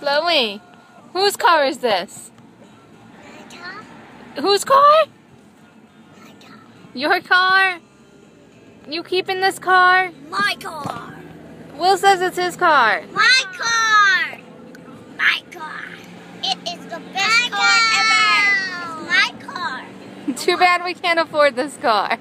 Chloe, whose car is this? My car. Whose car? My car. Your car? You keeping this car? My car. Will says it's his car. My car. My car. It is the best car ever. It's my car. Too bad we can't afford this car.